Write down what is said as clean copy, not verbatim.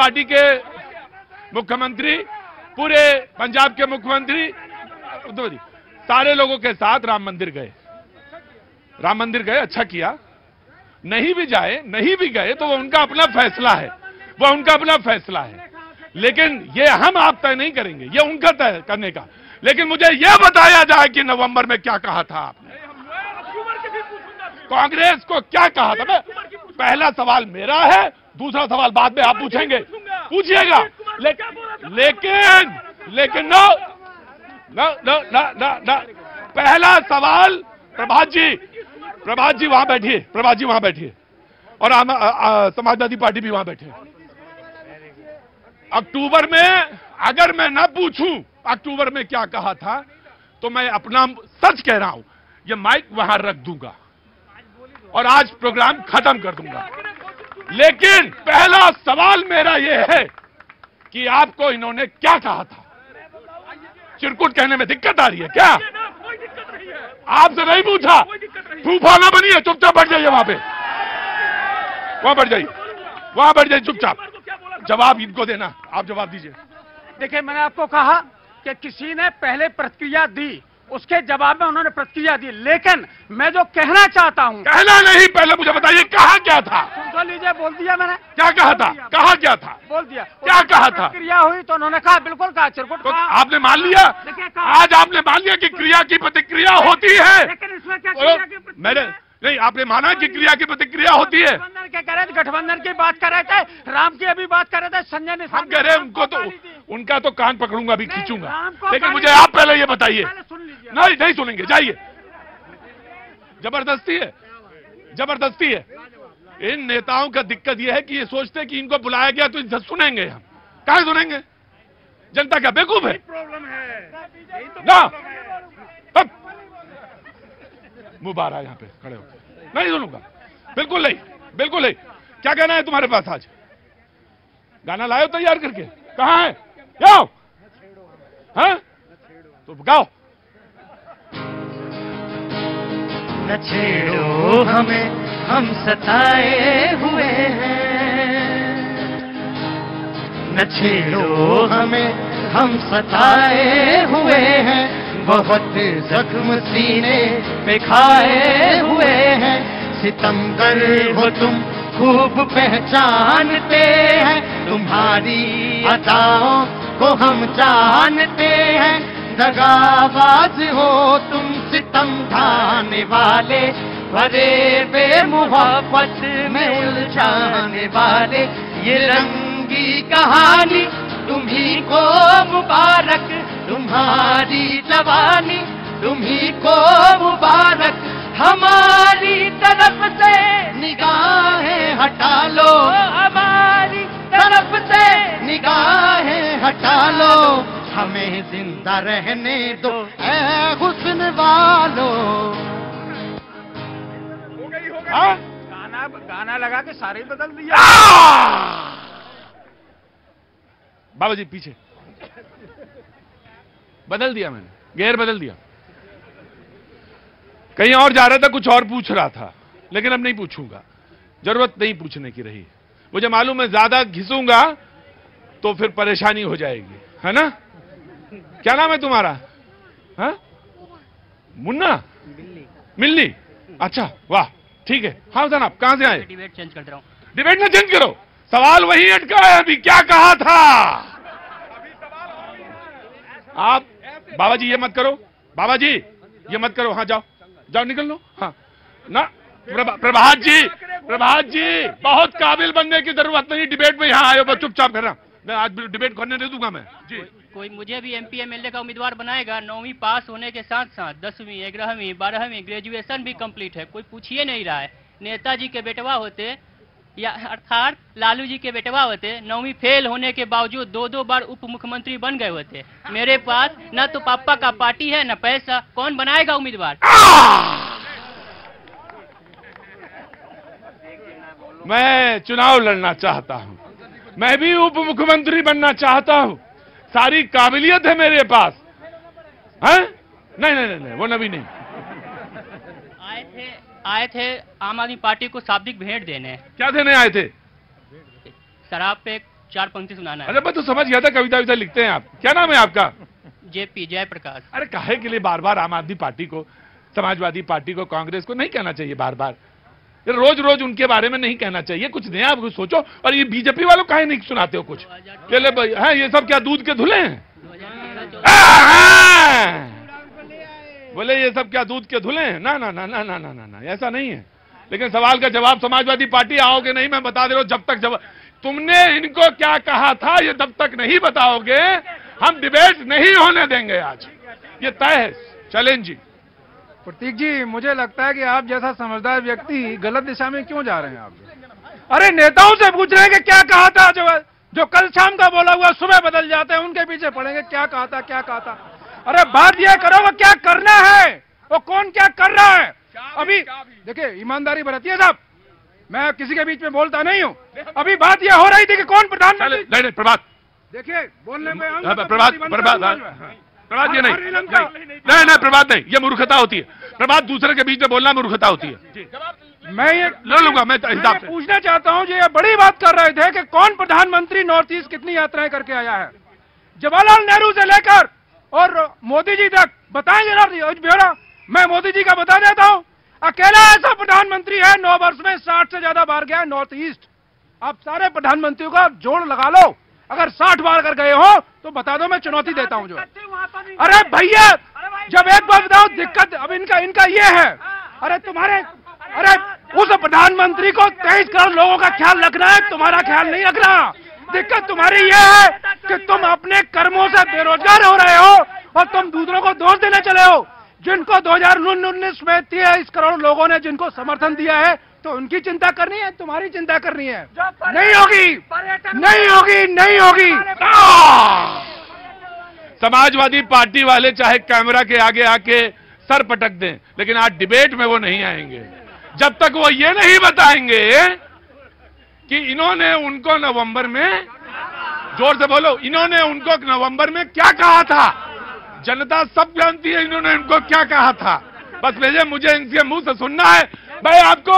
Party के मुख्यमंत्री, पूरे पंजाब के मुख्यमंत्री, सारे लोगों के साथ राम मंदिर गए। राम मंदिर गए, अच्छा किया। नहीं भी जाए, नहीं भी गए तो वो उनका अपना फैसला है, वो उनका अपना फैसला है। लेकिन ये हम आप तय नहीं करेंगे, ये उनका तय करने का। लेकिन मुझे यह बताया जाए कि नवंबर में क्या कहा था आपने, कांग्रेस को क्या कहा था। मैं पहला सवाल मेरा है, दूसरा सवाल बाद में आप पूछेंगे, पूछिएगा। लेकिन no no no no no, पहला सवाल प्रभात जी वहां बैठिए, प्रभात जी वहां बैठिए, और समाजवादी पार्टी भी वहां बैठे। अक्टूबर में अगर मैं ना पूछूं अक्टूबर में क्या कहा था, तो मैं अपना सच कह रहा हूं, ये माइक वहां रख दूंगा और आज प्रोग्राम खत्म कर दूंगा। लेकिन पहला सवाल मेरा यह है कि आपको इन्होंने क्या कहा था। चिरकुट कहने में दिक्कत आ रही है क्या? आपसे नहीं पूछा, फूफा ना बनिए, चुपचाप बैठ जाइए, वहां बैठ जाइए, वहां बैठ जाइए चुपचाप। जवाब इनको देना, आप जवाब दीजिए। देखिए, मैंने आपको कहा कि किसी ने पहले प्रतिक्रिया दी, उसके जवाब में उन्होंने प्रतिक्रिया दी। लेकिन मैं जो कहना चाहता हूं, कहना नहीं, पहले मुझे बताइए कहा क्या था। सुन लीजिए, बोल दिया मैंने। क्या कहा था, कहा क्या था, बोल दिया। क्या कहा था? क्रिया हुई तो उन्होंने कहा, बिल्कुल कहा, चिरकुट तो आपने मान लिया, आज आपने मान लिया कि क्रिया की प्रतिक्रिया होती है। लेकिन इसमें क्या, मैंने नहीं, आपने माना कि क्रिया की प्रतिक्रिया होती है। गठबंधन की बात कर रहे थे, राम की अभी बात कर रहे थे, संजय ने हम कह रहे हैं उनको तो, उनका तो कान पकड़ूंगा, अभी खींचूंगा। लेकिन मुझे आप पहले ये बताइए। नहीं सुनेंगे, जाइए। जबरदस्ती है, जबरदस्ती है। इन नेताओं का दिक्कत यह है कि ये सोचते हैं कि इनको बुलाया गया तो इज्जत सुनेंगे। हम कहाँ सुनेंगे? जनता क्या बेवकूफ है? प्रॉब्लम है ना, मुंह बाहर आ, यहाँ पे खड़े हो, नहीं सुनूंगा, बिल्कुल नहीं, बिल्कुल नहीं। क्या कहना है तुम्हारे पास आज? गाना लाओ तैयार करके, कहाँ है? जाओ, हाँ तो गाओ। न छेड़ो हमें, हम सताए हुए हैं, न छेड़ो हमें, हम सताए हुए हैं, बहुत जख्म सीने पे खाए हुए हैं, सितमगर हो तुम खूब पहचानते हैं, तुम्हारी अदाओं को हम जानते हैं, दगाबाज हो तुम सितम ढाने वाले, भरे बेमुहब्बत में उलझाने वाले, ये रंगी कहानी तुम्ही को मुबारक, तुम्हारी जवानी तुम्ही को मुबारक, हमारी तरफ से निगाहें हटा लो, हमारी तरफ से निगाहें हटा लो, हमें जिंदा रहने दो ऐ हुस्न वालों। हाँ? गाना लगा के सारे बदल दिया। बाबा जी पीछे बदल दिया, मैंने गेयर बदल दिया। कहीं और जा रहा था, कुछ और पूछ रहा था, लेकिन अब नहीं पूछूंगा, जरूरत नहीं पूछने की रही। मुझे मालूम है ज्यादा घिसूंगा तो फिर परेशानी हो जाएगी, है ना? क्या नाम है तुम्हारा? हाँ, मुन्ना, मिल्ली, अच्छा, वाह, ठीक है। हाँ जनाब, कहां से आए? डिबेट चेंज कर रहा हूं। डिबेट ना चेंज करो, सवाल वही अटका है। अभी क्या कहा था आप? बाबा जी ये मत करो, बाबा जी ये मत करो। हाँ जाओ, जाओ, निकल लो। हाँ ना, प्रभात जी बहुत काबिल बनने की जरूरत नहीं, डिबेट में यहाँ आए हो, चुपचाप कर रहा। मैं आज डिबेट करने दे दूंगा मैं जी। कोई मुझे भी एमपी एमएलए का उम्मीदवार बनाएगा। 9वीं पास होने के साथ साथ 10वीं 11वीं 12वीं ग्रेजुएशन भी कंप्लीट है, कोई पूछ ही नहीं रहा है। नेताजी के बेटवा होते या अर्थात लालू जी के बेटवा होते, 9वीं फेल होने के बावजूद 2 बार उप मुख्यमंत्री बन गए होते। मेरे पास न तो पापा का पार्टी है न पैसा, कौन बनाएगा उम्मीदवार? मैं चुनाव लड़ना चाहता हूं, मैं भी उप मुख्यमंत्री बनना चाहता हूं, सारी काबिलियत है मेरे पास। हैं? नहीं, वो नवी नहीं। आए थे आम आदमी पार्टी को शाब्दिक भेंट देने। क्या देने आए थे? शराब पे 4 पंक्ति सुनाना है। अरे मैं तो समझ गया था कविता विविता लिखते हैं आप। क्या नाम है आपका? जेपी जयप्रकाश। अरे काहे के लिए बार बार आम आदमी पार्टी को, समाजवादी पार्टी को, कांग्रेस को नहीं कहना चाहिए बार बार? रोज रोज उनके बारे में नहीं कहना चाहिए, कुछ नया आप कुछ सोचो। और ये बीजेपी वालों काहे नहीं सुनाते हो कुछ? हाँ, ये सब क्या दूध के धुले हैं? बोले ये सब क्या दूध के धुले हैं? ना ना ना ना ना ना ना, ऐसा नहीं है। लेकिन सवाल का जवाब समाजवादी पार्टी आओगे नहीं, मैं बता दे रहा हूं, जब तक जवाब तुमने इनको क्या कहा था ये जब तक नहीं बताओगे हम डिबेट नहीं होने देंगे। आज ये तय है। चैलेंज जी। प्रतीक जी, मुझे लगता है कि आप जैसा समझदार व्यक्ति गलत दिशा में क्यों जा रहे हैं आप? अरे नेताओं से पूछ रहे हैं कि क्या कहा था, जो कल शाम का बोला हुआ सुबह बदल जाते हैं, उनके पीछे पड़ेंगे क्या कहा था, क्या कहा था। अरे बात यह करो वो क्या करना है, वो कौन क्या कर रहा है। अभी देखिए, ईमानदारी बरतिए साहब, मैं किसी के बीच में बोलता नहीं हूँ। अभी बात यह हो रही थी कि कौन प्रधानमंत्री। नहीं प्रभात, देखिए बोलने में प्रभात ये नहीं प्रभात नहीं, ये मूर्खता होती है। प्रभात दूसरे के बीच में बोलना मूर्खता होती है। मैं ये ले लूंगा, मैं हिसाब से पूछना चाहता हूँ, ये बड़ी बात कर रहे थे कि कौन प्रधानमंत्री नॉर्थ ईस्ट कितनी यात्राएं करके आया है। जवाहरलाल नेहरू से लेकर और मोदी जी तक बताएंगे ना ब्यौरा। मैं मोदी जी का बता देता हूँ, अकेला ऐसा प्रधानमंत्री है 9 वर्ष में 60 से ज्यादा बार गया है नॉर्थ ईस्ट। आप सारे प्रधानमंत्रियों का जोड़ लगा लो, अगर 60 बार कर गए हो तो बता दो, मैं चुनौती देता हूं। जो अरे भैया, जब एक बार बताओ दिक्कत अब इनका ये है। अरे उस प्रधानमंत्री को 23 करोड़ लोगों का ख्याल रखना है, तुम्हारा ख्याल नहीं रखना। दिक्कत तुम्हारी ये है कि तुम अपने कर्मों से बेरोजगार हो रहे हो और तुम दूसरों को दोष देने चले हो। जिनको 2019 में 23 करोड़ लोगों ने जिनको समर्थन दिया है, तो उनकी चिंता करनी है, तुम्हारी चिंता करनी है। नहीं होगी, नहीं होगी, नहीं होगी। समाजवादी पार्टी वाले चाहे कैमरा के आगे आके सर पटक दें, लेकिन आज डिबेट में वो नहीं आएंगे जब तक वो ये नहीं बताएंगे कि इन्होंने उनको नवंबर में, जोर से बोलो, इन्होंने उनको नवंबर में क्या कहा था। जनता सब जानती है इन्होंने उनको क्या कहा था। बस मुझे इनके मुंह से सुनना है। मैं आपको